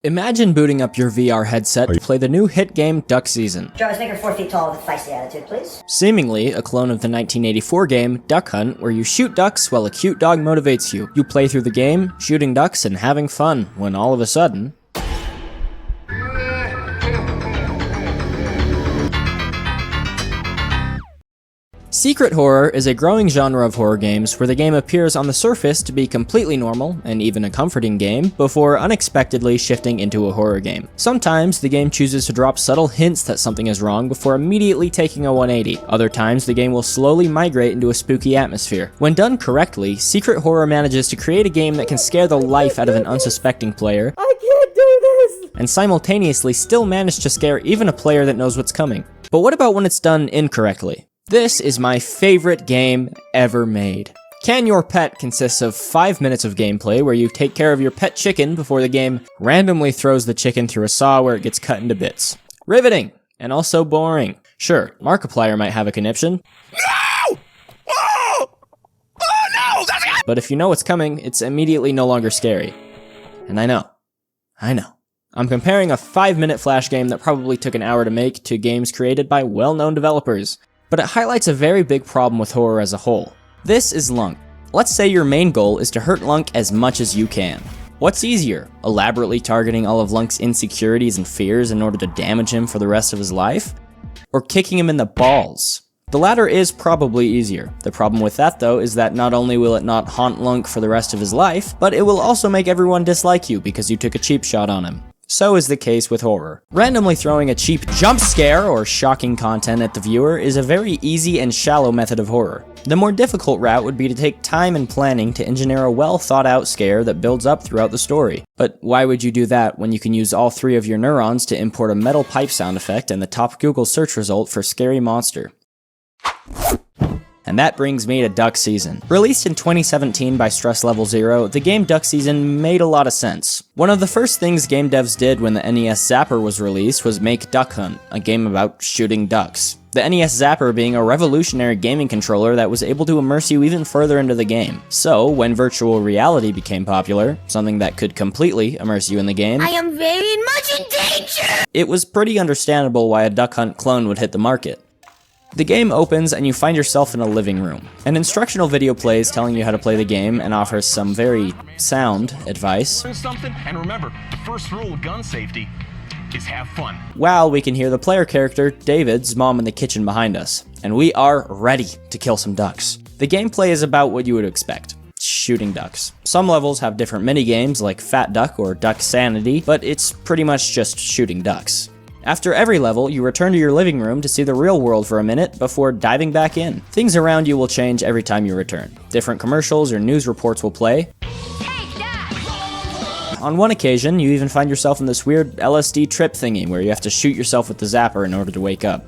Imagine booting up your VR headset to play the new hit game Duck Season. Jarvis, make her 4 feet tall with a feisty attitude, please. Seemingly a clone of the 1984 game Duck Hunt, where you shoot ducks while a cute dog motivates you. You play through the game, shooting ducks and having fun, when all of a sudden... Secret horror is a growing genre of horror games where the game appears on the surface to be completely normal, and even a comforting game, before unexpectedly shifting into a horror game. Sometimes the game chooses to drop subtle hints that something is wrong before immediately taking a 180. Other times the game will slowly migrate into a spooky atmosphere. When done correctly, secret horror manages to create a game that can scare the life out of an unsuspecting player, I can't do this! and simultaneously still manage to scare even a player that knows what's coming. But what about when it's done incorrectly? This is my favorite game ever made. Can Your Pet consists of 5 minutes of gameplay where you take care of your pet chicken before the game randomly throws the chicken through a saw where it gets cut into bits. Riveting, and also boring. Sure, Markiplier might have a conniption. No! Oh! Oh no! That's... But if you know what's coming, it's immediately no longer scary. And I know. I'm comparing a 5-minute flash game that probably took an hour to make to games created by well-known developers. But it highlights a very big problem with horror as a whole. This is Lunk. Let's say your main goal is to hurt Lunk as much as you can. What's easier, elaborately targeting all of Lunk's insecurities and fears in order to damage him for the rest of his life? Or kicking him in the balls? The latter is probably easier. The problem with that though is that not only will it not haunt Lunk for the rest of his life, but it will also make everyone dislike you because you took a cheap shot on him. So is the case with horror. Randomly throwing a cheap jump scare or shocking content at the viewer is a very easy and shallow method of horror. The more difficult route would be to take time and planning to engineer a well thought out scare that builds up throughout the story. But why would you do that when you can use all 3 of your neurons to import a metal pipe sound effect and the top Google search result for scary monster? And that brings me to Duck Season. Released in 2017 by Stress Level Zero, the game Duck Season made a lot of sense. One of the first things game devs did when the NES Zapper was released was make Duck Hunt, a game about shooting ducks. The NES Zapper being a revolutionary gaming controller that was able to immerse you even further into the game. So, when virtual reality became popular, something that could completely immerse you in the game, I am very much in danger! it was pretty understandable why a Duck Hunt clone would hit the market. The game opens and you find yourself in a living room. An instructional video plays telling you how to play the game and offers some very sound advice. Learn something, and remember, the first rule of gun safety is have fun. While we can hear the player character, David's mom in the kitchen behind us. And we are ready to kill some ducks. The gameplay is about what you would expect. Shooting ducks. Some levels have different mini-games like Fat Duck or Duck Sanity, but it's pretty much just shooting ducks. After every level, you return to your living room to see the real world for a minute before diving back in. Things around you will change every time you return. Different commercials or news reports will play. On one occasion, you even find yourself in this weird LSD trip thingy where you have to shoot yourself with the zapper in order to wake up.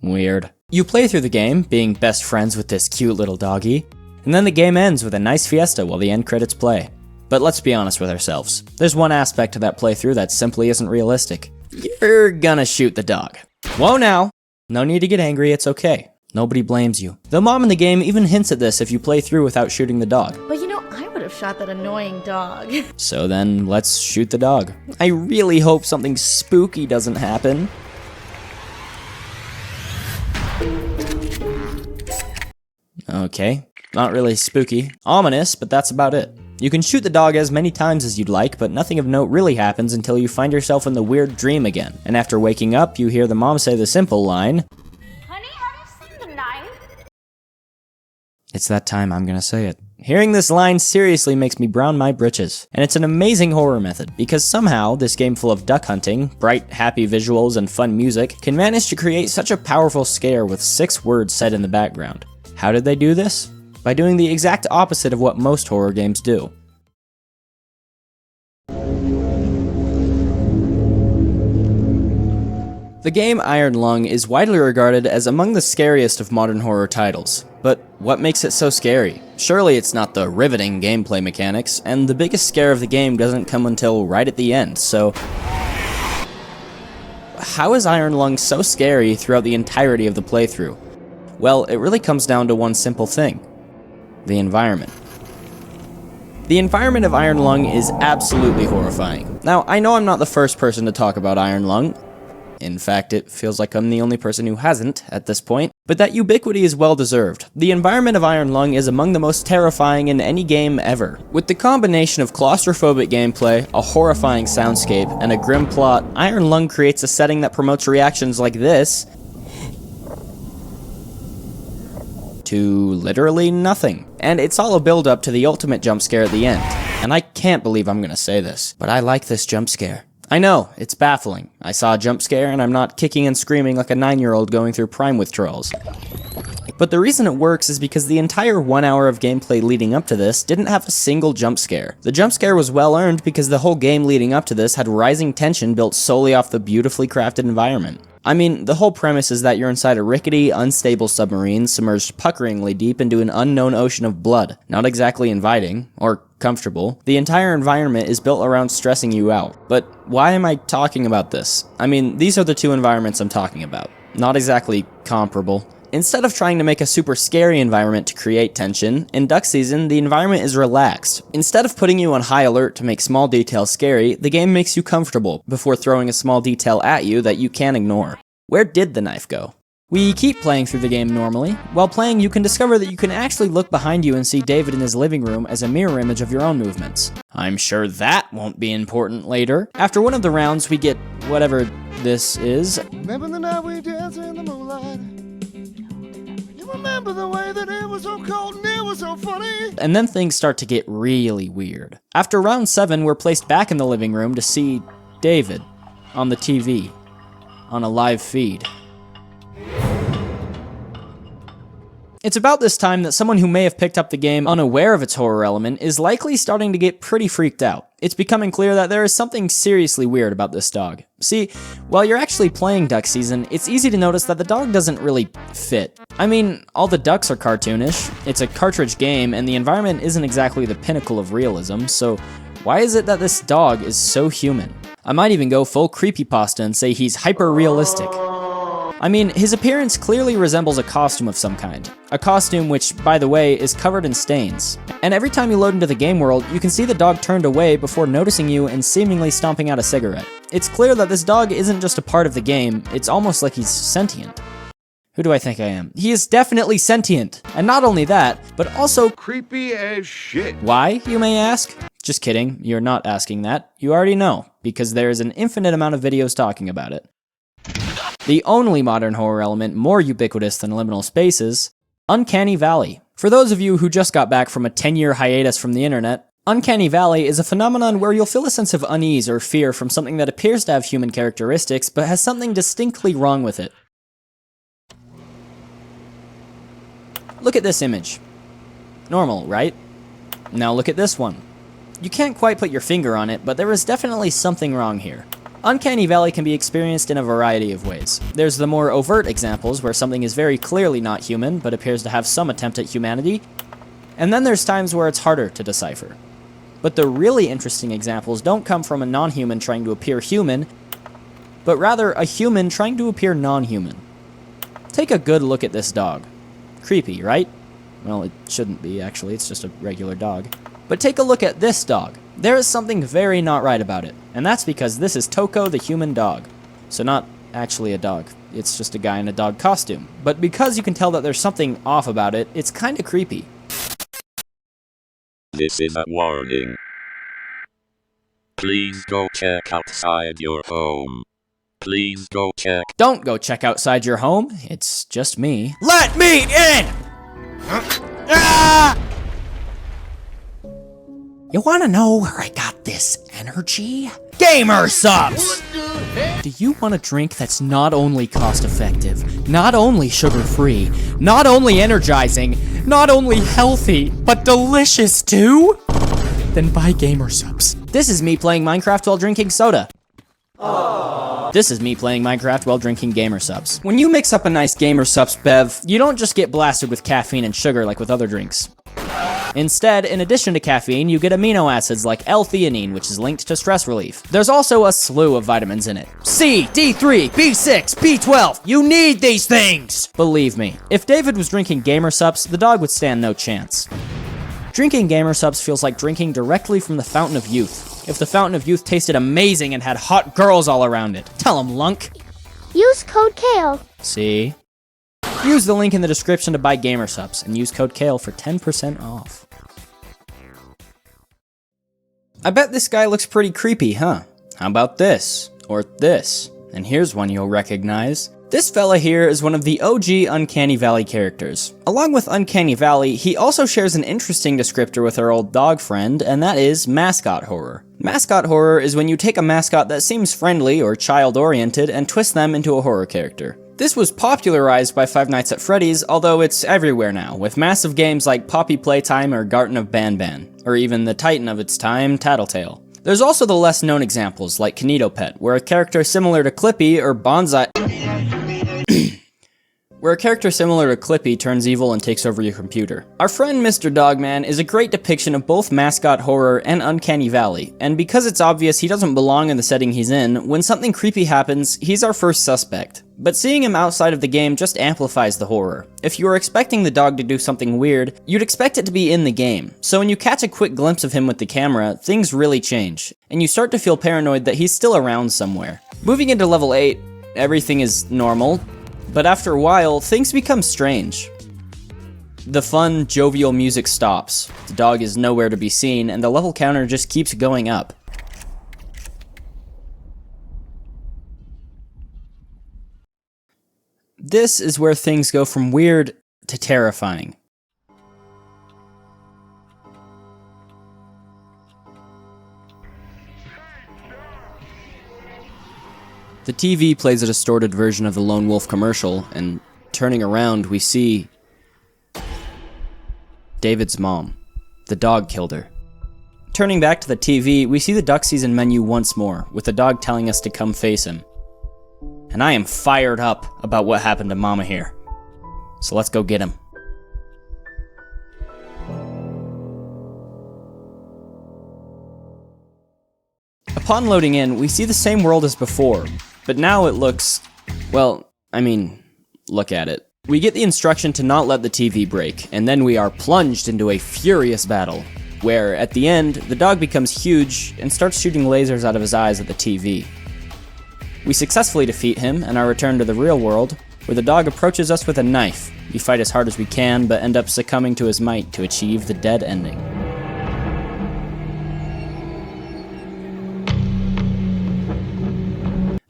Weird. You play through the game, being best friends with this cute little doggy, and then the game ends with a nice fiesta while the end credits play. But let's be honest with ourselves. There's one aspect to that playthrough that simply isn't realistic. You're gonna shoot the dog. Whoa now! No need to get angry, it's okay. Nobody blames you. The mom in the game even hints at this if you play through without shooting the dog. But you know, I would have shot that annoying dog. So then, let's shoot the dog. I really hope something spooky doesn't happen. Okay, not really spooky. Ominous, but that's about it. You can shoot the dog as many times as you'd like, but nothing of note really happens until you find yourself in the weird dream again. And after waking up, you hear the mom say the simple line, Honey, have you seen the knife? "It's that time, I'm gonna say it." Hearing this line seriously makes me brown my britches. And it's an amazing horror method, because somehow this game full of duck hunting, bright, happy visuals, and fun music can manage to create such a powerful scare with 6 words said in the background. How did they do this? By doing the exact opposite of what most horror games do. The game Iron Lung is widely regarded as among the scariest of modern horror titles. But what makes it so scary? Surely it's not the riveting gameplay mechanics, and the biggest scare of the game doesn't come until right at the end, so... How is Iron Lung so scary throughout the entirety of the playthrough? Well, it really comes down to one simple thing. The environment. The environment of Iron Lung is absolutely horrifying. Now, I know I'm not the first person to talk about Iron Lung. In fact, it feels like I'm the only person who hasn't at this point, but that ubiquity is well deserved. The environment of Iron Lung is among the most terrifying in any game ever. With the combination of claustrophobic gameplay, a horrifying soundscape, and a grim plot, Iron Lung creates a setting that promotes reactions like this to literally nothing. And it's all a build up to the ultimate jump scare at the end. And I can't believe I'm gonna say this, but I like this jump scare. I know, it's baffling. I saw a jump scare and I'm not kicking and screaming like a 9-year-old going through prime withdrawals. But the reason it works is because the entire 1 hour of gameplay leading up to this didn't have a single jump scare. The jump scare was well earned because the whole game leading up to this had rising tension built solely off the beautifully crafted environment. I mean, the whole premise is that you're inside a rickety, unstable submarine submerged puckeringly deep into an unknown ocean of blood. Not exactly inviting, or comfortable. The entire environment is built around stressing you out. But why am I talking about this? I mean, these are the two environments I'm talking about. Not exactly comparable. Instead of trying to make a super scary environment to create tension, in Duck Season, the environment is relaxed. Instead of putting you on high alert to make small details scary, the game makes you comfortable before throwing a small detail at you that you can't ignore. Where did the knife go? We keep playing through the game normally. While playing, you can discover that you can actually look behind you and see David in his living room as a mirror image of your own movements. I'm sure that won't be important later. After one of the rounds, we get whatever this is. Remember the night we danced in the moonlight? You remember the way that it was so cold and it was so funny? And then things start to get really weird. After round 7, we're placed back in the living room to see David on the TV, on a live feed. It's about this time that someone who may have picked up the game unaware of its horror element is likely starting to get pretty freaked out. It's becoming clear that there is something seriously weird about this dog. See, while you're actually playing Duck Season, it's easy to notice that the dog doesn't really fit. I mean, all the ducks are cartoonish, it's a cartridge game, and the environment isn't exactly the pinnacle of realism, so why is it that this dog is so human? I might even go full creepypasta and say he's hyper-realistic. I mean, his appearance clearly resembles a costume of some kind. A costume which, by the way, is covered in stains. And every time you load into the game world, you can see the dog turned away before noticing you and seemingly stomping out a cigarette. It's clear that this dog isn't just a part of the game, it's almost like he's sentient. Who do I think I am? He is definitely sentient! And not only that, but also Creepy as shit. why, you may ask? Just kidding, you're not asking that. You already know, because there is an infinite amount of videos talking about it. The only modern horror element more ubiquitous than liminal spaces, Uncanny Valley. For those of you who just got back from a 10-year hiatus from the internet, Uncanny Valley is a phenomenon where you'll feel a sense of unease or fear from something that appears to have human characteristics but has something distinctly wrong with it. Look at this image. Normal, right? Now look at this one. You can't quite put your finger on it, but there is definitely something wrong here. Uncanny Valley can be experienced in a variety of ways. There's the more overt examples where something is very clearly not human, but appears to have some attempt at humanity, and then there's times where it's harder to decipher. But the really interesting examples don't come from a non-human trying to appear human, but rather a human trying to appear non-human. Take a good look at this dog. Creepy, right? Well, it shouldn't be, actually, it's just a regular dog. But take a look at this dog. There is something very not right about it, and that's because this is Toko the human dog. So not actually a dog, it's just a guy in a dog costume. But because you can tell that there's something off about it, it's kinda creepy. This is a warning. Please go check outside your home. Please go check. Don't go check outside your home, it's just me. Let me in! Ah! You wanna know where I got this energy? Gamer subs! Do you want a drink that's not only cost-effective, not only sugar-free, not only energizing, not only healthy, but delicious too? Then buy Gamer subs. This is me playing Minecraft while drinking soda. This is me playing Minecraft while drinking Gamer subs. When you mix up a nice Gamer subs bev, you don't just get blasted with caffeine and sugar like with other drinks. Instead, in addition to caffeine, you get amino acids like L-theanine, which is linked to stress relief. There's also a slew of vitamins in it. C, D3, B6, B12, you need these things! Believe me, if David was drinking Gamer Sups, the dog would stand no chance. Drinking Gamer Subs feels like drinking directly from the Fountain of Youth. If the Fountain of Youth tasted amazing and had hot girls all around it. Tell 'em, Lunk. Use code KALE. See? Use the link in the description to buy Gamer Subs, and use code KALE for 10% off. I bet this guy looks pretty creepy, huh? How about this? Or this? And here's one you'll recognize. This fella here is one of the OG Uncanny Valley characters. Along with Uncanny Valley, he also shares an interesting descriptor with our old dog friend, and that is mascot horror. Mascot horror is when you take a mascot that seems friendly or child-oriented and twist them into a horror character. This was popularized by Five Nights at Freddy's, although it's everywhere now, with massive games like Poppy Playtime or Garten of Banban, or even the titan of its time, Tattletale. There's also the less known examples like Kinetopet, where a character similar to Clippy or Bonsai turns evil and takes over your computer. Our friend Mr. Dogman is a great depiction of both mascot horror and Uncanny Valley, and because it's obvious he doesn't belong in the setting he's in, when something creepy happens, he's our first suspect. But seeing him outside of the game just amplifies the horror. If you were expecting the dog to do something weird, you'd expect it to be in the game. So when you catch a quick glimpse of him with the camera, things really change, and you start to feel paranoid that he's still around somewhere. Moving into level 8, everything is normal, but after a while, things become strange. The fun, jovial music stops, the dog is nowhere to be seen, and the level counter just keeps going up. This is where things go from weird to terrifying. The TV plays a distorted version of the Lone Wolf commercial, and turning around, we see David's mom. The dog killed her. Turning back to the TV, we see the duck season menu once more, with the dog telling us to come face him. And I am fired up about what happened to Mama here. So let's go get him. Upon loading in, we see the same world as before, but now it looks, well, look at it. We get the instruction to not let the TV break, and then we are plunged into a furious battle, where, at the end, the dog becomes huge and starts shooting lasers out of his eyes at the TV. We successfully defeat him and are returned to the real world, where the dog approaches us with a knife. We fight as hard as we can, but end up succumbing to his might to achieve the dead ending.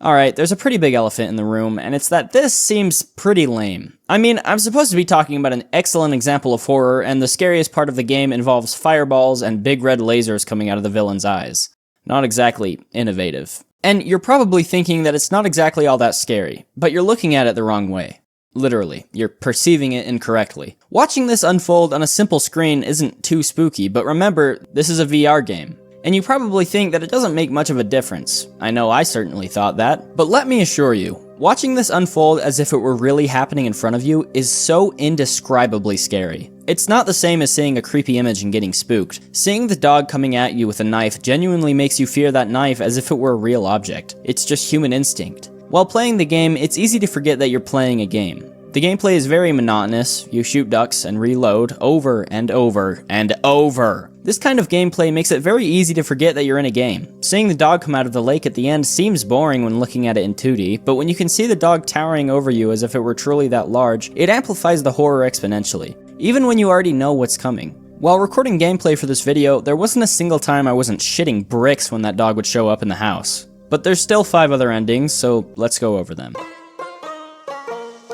Alright, there's a pretty big elephant in the room, and it's that this seems pretty lame. I'm supposed to be talking about an excellent example of horror, and the scariest part of the game involves fireballs and big red lasers coming out of the villain's eyes. Not exactly innovative. And you're probably thinking that it's not exactly all that scary, but you're looking at it the wrong way. Literally, you're perceiving it incorrectly. Watching this unfold on a simple screen isn't too spooky, but remember, this is a VR game. And you probably think that it doesn't make much of a difference. I know I certainly thought that. But let me assure you, watching this unfold as if it were really happening in front of you is so indescribably scary. It's not the same as seeing a creepy image and getting spooked. Seeing the dog coming at you with a knife genuinely makes you fear that knife as if it were a real object. It's just human instinct. While playing the game, it's easy to forget that you're playing a game. The gameplay is very monotonous. You shoot ducks and reload over and over and over. This kind of gameplay makes it very easy to forget that you're in a game. Seeing the dog come out of the lake at the end seems boring when looking at it in 2D, but when you can see the dog towering over you as if it were truly that large, it amplifies the horror exponentially, even when you already know what's coming. While recording gameplay for this video, there wasn't a single time I wasn't shitting bricks when that dog would show up in the house. But there's still 5 other endings, so let's go over them.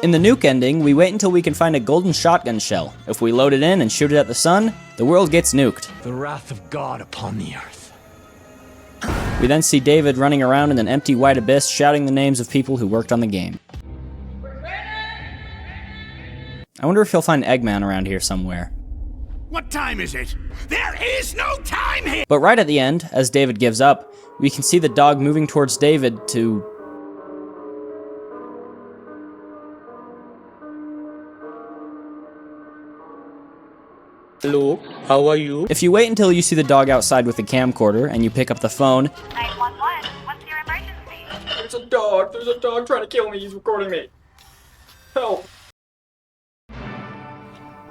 In the nuke ending, we wait until we can find a golden shotgun shell. If we load it in and shoot it at the sun, the world gets nuked. The wrath of God upon the earth. We then see David running around in an empty white abyss shouting the names of people who worked on the game. I wonder if he'll find Eggman around here somewhere. What time is it? There is no time here! But right at the end, as David gives up, we can see the dog moving towards David to... Hello, how are you? If you wait until you see the dog outside with the camcorder and you pick up the phone... 911, what's your emergency? There's a dog trying to kill me, he's recording me. Help.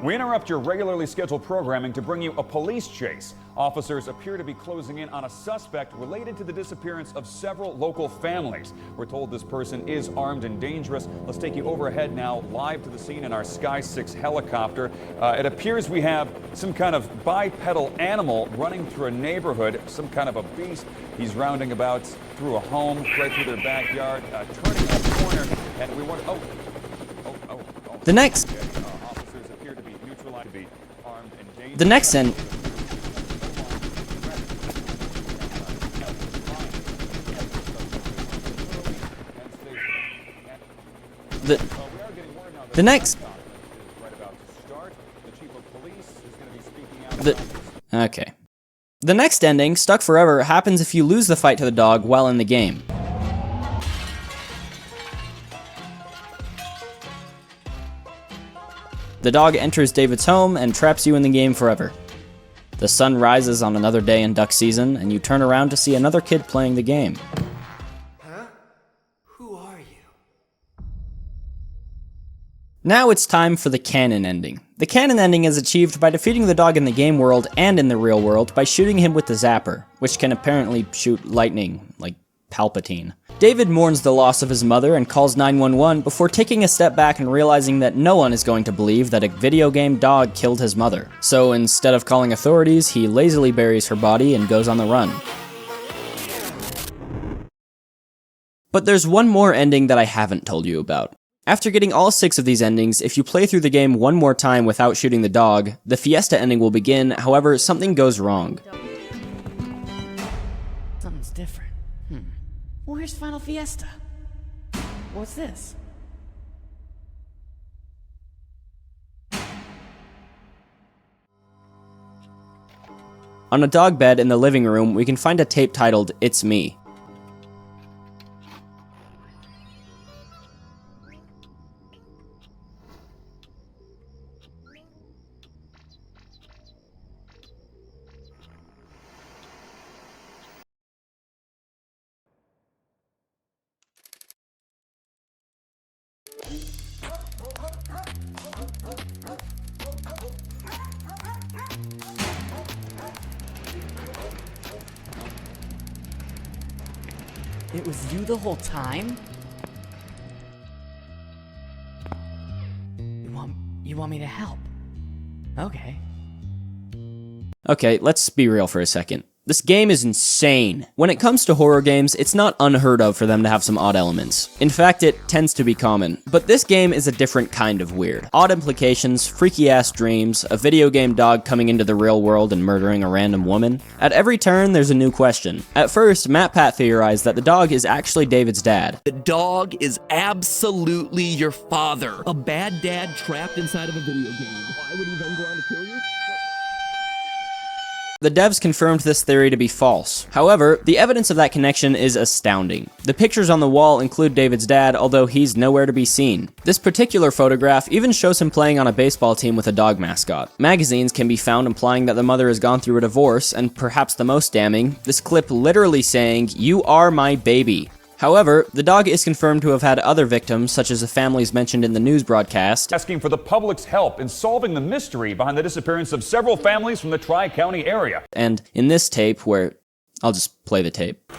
We interrupt your regularly scheduled programming to bring you a police chase. Officers appear to be closing in on a suspect related to the disappearance of several local families. We're told this person is armed and dangerous. Let's take you overhead now, live to the scene in our Sky 6 helicopter. It appears we have some kind of bipedal animal running through a neighborhood, some kind of a beast. He's rounding about through a home, right through their backyard, turning a corner, and we want to... The next end. Okay. The next ending, Stuck Forever, happens if you lose the fight to the dog while in the game. The dog enters David's home and traps you in the game forever. The sun rises on another day in duck season, and you turn around to see another kid playing the game. Huh? Who are you? Now it's time for the canon ending. The canon ending is achieved by defeating the dog in the game world and in the real world by shooting him with the zapper, which can apparently shoot lightning, like Palpatine. David mourns the loss of his mother and calls 911 before taking a step back and realizing that no one is going to believe that a video game dog killed his mother. So instead of calling authorities, he lazily buries her body and goes on the run. But there's one more ending that I haven't told you about. After getting all 6 of these endings, if you play through the game one more time without shooting the dog, the Fiesta ending will begin, however, something goes wrong. Something's different. Where's Final Fiesta? What's this? On a dog bed in the living room, we can find a tape titled, "It's Me." It was you the whole time? You want me to help? Okay. Okay, let's be real for a second. This game is insane. When it comes to horror games, it's not unheard of for them to have some odd elements. In fact, it tends to be common. But this game is a different kind of weird. Odd implications, freaky-ass dreams, a video game dog coming into the real world and murdering a random woman. At every turn, there's a new question. At first, MatPat theorized that the dog is actually David's dad. The dog is absolutely your father. A bad dad trapped inside of a video game. Why would he then go on to kill you? The devs confirmed this theory to be false. However, the evidence of that connection is astounding. The pictures on the wall include David's dad, although he's nowhere to be seen. This particular photograph even shows him playing on a baseball team with a dog mascot. Magazines can be found implying that the mother has gone through a divorce, and perhaps the most damning, this clip literally saying, "You are my baby." However, the dog is confirmed to have had other victims, such as the families mentioned in the news broadcast, asking for the public's help in solving the mystery behind the disappearance of several families from the Tri-County area. And in this tape where... I'll just play the tape.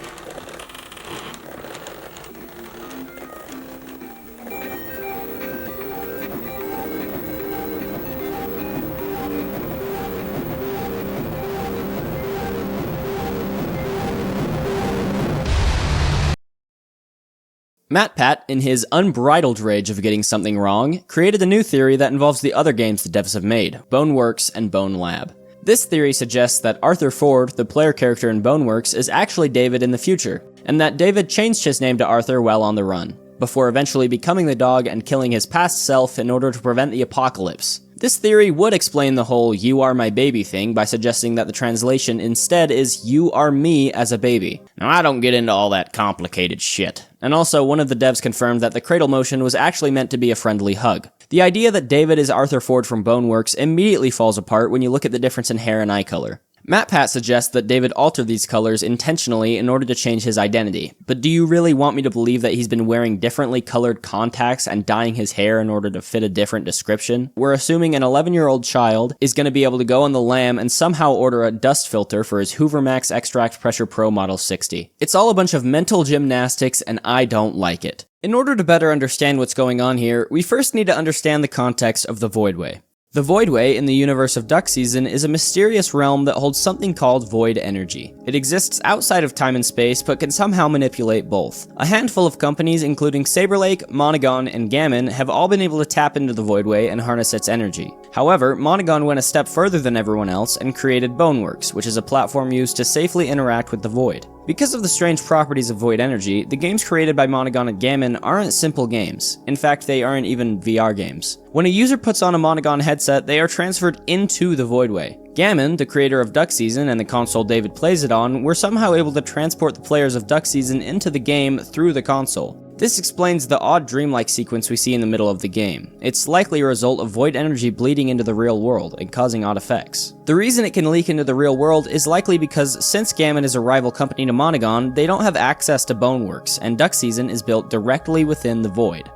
MatPat, in his unbridled rage of getting something wrong, created a new theory that involves the other games the devs have made, Boneworks and Bone Lab. This theory suggests that Arthur Ford, the player character in Boneworks, is actually David in the future, and that David changed his name to Arthur while on the run, before eventually becoming the dog and killing his past self in order to prevent the apocalypse. This theory would explain the whole "you are my baby" thing by suggesting that the translation instead is "you are me as a baby." Now, I don't get into all that complicated shit. And also, one of the devs confirmed that the cradle motion was actually meant to be a friendly hug. The idea that David is Arthur Ford from Boneworks immediately falls apart when you look at the difference in hair and eye color. MatPat suggests that David altered these colors intentionally in order to change his identity, but do you really want me to believe that he's been wearing differently colored contacts and dyeing his hair in order to fit a different description? We're assuming an 11-year-old child is going to be able to go on the lam and somehow order a dust filter for his Hoover Max Extract Pressure Pro Model 60. It's all a bunch of mental gymnastics and I don't like it. In order to better understand what's going on here, we first need to understand the context of the Voidway. The Voidway in the universe of Duck Season is a mysterious realm that holds something called void energy. It exists outside of time and space, but can somehow manipulate both. A handful of companies, including Saber Lake, Monogon, and Gammon, have all been able to tap into the Voidway and harness its energy. However, Monogon went a step further than everyone else and created Boneworks, which is a platform used to safely interact with the Void. Because of the strange properties of void energy, the games created by Monogon and Gammon aren't simple games. In fact, they aren't even VR games. When a user puts on a Monogon headset, they are transferred into the Voidway. Gammon, the creator of Duck Season and the console David plays it on, were somehow able to transport the players of Duck Season into the game through the console. This explains the odd dreamlike sequence we see in the middle of the game. It's likely a result of void energy bleeding into the real world and causing odd effects. The reason it can leak into the real world is likely because since Gammon is a rival company to Monogon, they don't have access to Boneworks, and Duck Season is built directly within the void.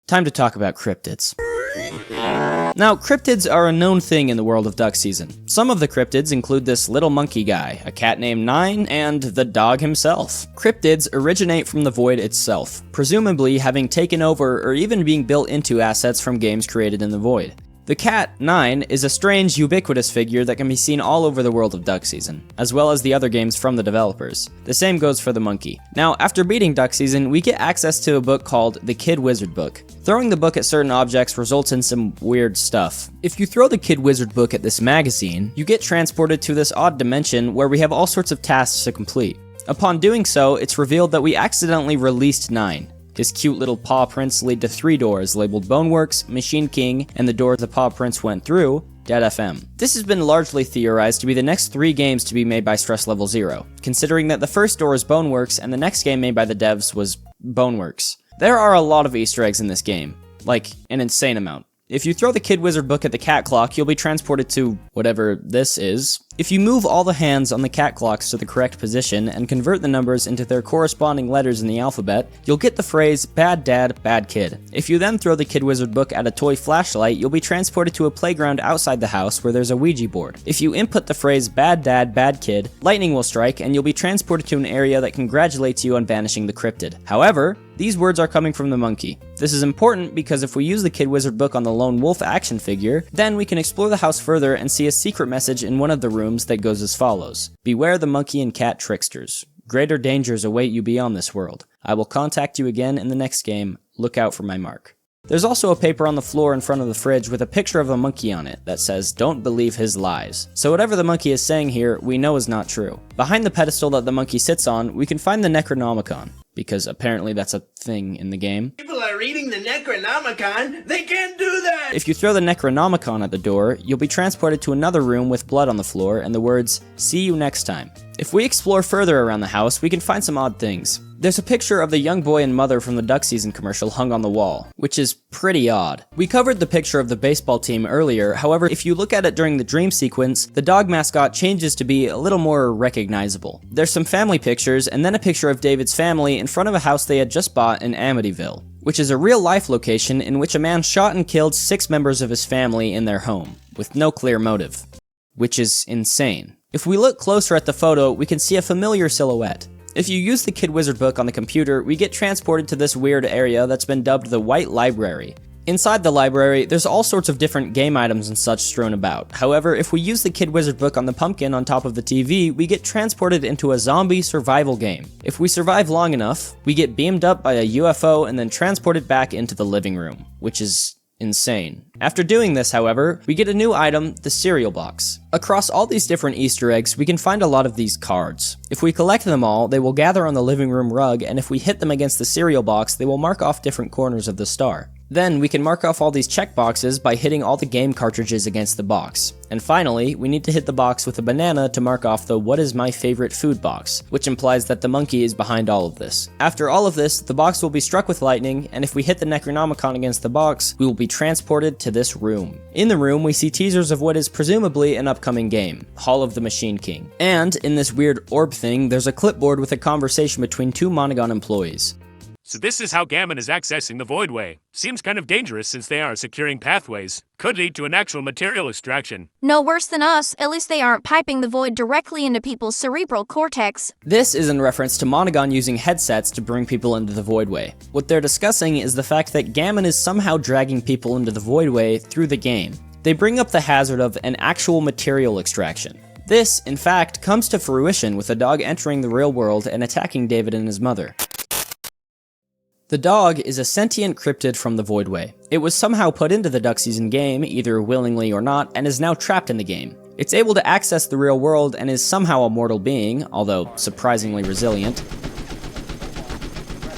Time to talk about cryptids. Now, cryptids are a known thing in the world of Duck Season. Some of the cryptids include this little monkey guy, a cat named Nine, and the dog himself. Cryptids originate from the void itself, presumably having taken over or even being built into assets from games created in the void. The cat, Nine, is a strange, ubiquitous figure that can be seen all over the world of Duck Season, as well as the other games from the developers. The same goes for the monkey. Now, after beating Duck Season, we get access to a book called the Kid Wizard Book. Throwing the book at certain objects results in some weird stuff. If you throw the Kid Wizard Book at this magazine, you get transported to this odd dimension where we have all sorts of tasks to complete. Upon doing so, it's revealed that we accidentally released Nine. His cute little paw prints lead to 3 doors labeled Boneworks, Machine King, and the door the paw prints went through, Dead FM. This has been largely theorized to be the next 3 games to be made by Stress Level 0, considering that the first door is Boneworks and the next game made by the devs was Boneworks. There are a lot of Easter eggs in this game, like an insane amount. If you throw the Kid Wizard Book at the cat clock, you'll be transported to whatever this is. If you move all the hands on the cat clocks to the correct position and convert the numbers into their corresponding letters in the alphabet, you'll get the phrase, Bad Dad, Bad Kid. If you then throw the Kid Wizard Book at a toy flashlight, you'll be transported to a playground outside the house where there's a Ouija board. If you input the phrase, Bad Dad, Bad Kid, lightning will strike and you'll be transported to an area that congratulates you on banishing the cryptid. However, these words are coming from the monkey. This is important because if we use the Kid Wizard Book on the Lone Wolf action figure, then we can explore the house further and see a secret message in one of the rooms that goes as follows. Beware the monkey and cat tricksters. Greater dangers await you beyond this world. I will contact you again in the next game. Look out for my mark. There's also a paper on the floor in front of the fridge with a picture of a monkey on it that says, don't believe his lies. So whatever the monkey is saying here, we know is not true. Behind the pedestal that the monkey sits on, we can find the Necronomicon, because apparently that's a thing in the game. People are reading the Necronomicon. They can't do that. If you throw the Necronomicon at the door, you'll be transported to another room with blood on the floor and the words, see you next time. If we explore further around the house, we can find some odd things. There's a picture of the young boy and mother from the Duck Season commercial hung on the wall, which is pretty odd. We covered the picture of the baseball team earlier, however, if you look at it during the dream sequence, the dog mascot changes to be a little more recognizable. There's some family pictures, and then a picture of David's family in front of a house they had just bought in Amityville, which is a real-life location in which a man shot and killed 6 members of his family in their home, with no clear motive. Which is insane. If we look closer at the photo, we can see a familiar silhouette. If you use the Kid Wizard Book on the computer, we get transported to this weird area that's been dubbed the White Library. Inside the library, there's all sorts of different game items and such strewn about. However, if we use the Kid Wizard Book on the pumpkin on top of the TV, we get transported into a zombie survival game. If we survive long enough, we get beamed up by a UFO and then transported back into the living room, which is insane. After doing this, however, we get a new item, the cereal box. Across all these different Easter eggs, we can find a lot of these cards. If we collect them all, they will gather on the living room rug, and if we hit them against the cereal box, they will mark off different corners of the star. Then we can mark off all these checkboxes by hitting all the game cartridges against the box. And finally, we need to hit the box with a banana to mark off the "what is my favorite food" box, which implies that the monkey is behind all of this. After all of this, the box will be struck with lightning, and if we hit the Necronomicon against the box, we will be transported to this room. In the room, we see teasers of what is presumably an upcoming game, Hall of the Machine King. And in this weird orb thing, there's a clipboard with a conversation between two Monogon employees. So this is how Gammon is accessing the Voidway. Seems kind of dangerous since they are securing pathways. Could lead to an actual material extraction. No worse than us. At least they aren't piping the void directly into people's cerebral cortex. This is in reference to Monogon using headsets to bring people into the Voidway. What they're discussing is the fact that Gammon is somehow dragging people into the Voidway through the game. They bring up the hazard of an actual material extraction. This, in fact, comes to fruition with a dog entering the real world and attacking David and his mother. The dog is a sentient cryptid from the Voidway. It was somehow put into the Duck Season game, either willingly or not, and is now trapped in the game. It's able to access the real world and is somehow a mortal being, although surprisingly resilient.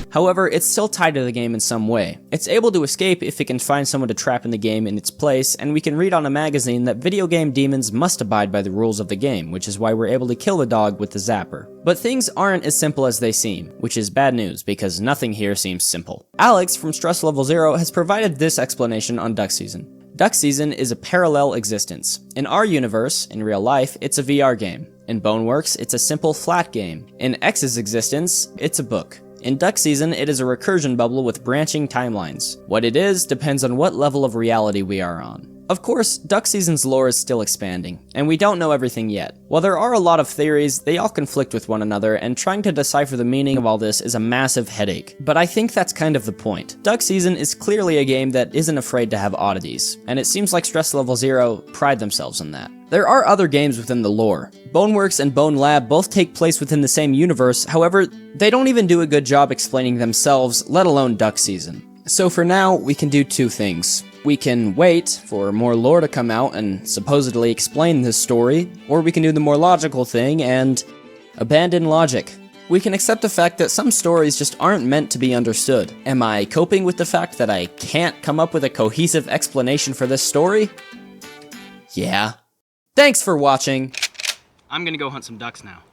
However, it's still tied to the game in some way. It's able to escape if it can find someone to trap in the game in its place, and we can read on a magazine that video game demons must abide by the rules of the game, which is why we're able to kill the dog with the zapper. But things aren't as simple as they seem, which is bad news, because nothing here seems simple. Alex from Stress Level 0 has provided this explanation on Duck Season. Duck Season is a parallel existence. In our universe, in real life, it's a VR game. In Boneworks, it's a simple flat game. In X's existence, it's a book. In Duck Season, it is a recursion bubble with branching timelines. What it is depends on what level of reality we are on. Of course, Duck Season's lore is still expanding, and we don't know everything yet. While there are a lot of theories, they all conflict with one another, and trying to decipher the meaning of all this is a massive headache. But I think that's kind of the point. Duck Season is clearly a game that isn't afraid to have oddities, and it seems like Stress Level 0 pride themselves in that. There are other games within the lore. Boneworks and Bone Lab both take place within the same universe, however, they don't even do a good job explaining themselves, let alone Duck Season. So for now, we can do two things. We can wait for more lore to come out and supposedly explain this story, or we can do the more logical thing and abandon logic. We can accept the fact that some stories just aren't meant to be understood. Am I coping with the fact that I can't come up with a cohesive explanation for this story? Yeah. Thanks for watching. I'm gonna go hunt some ducks now.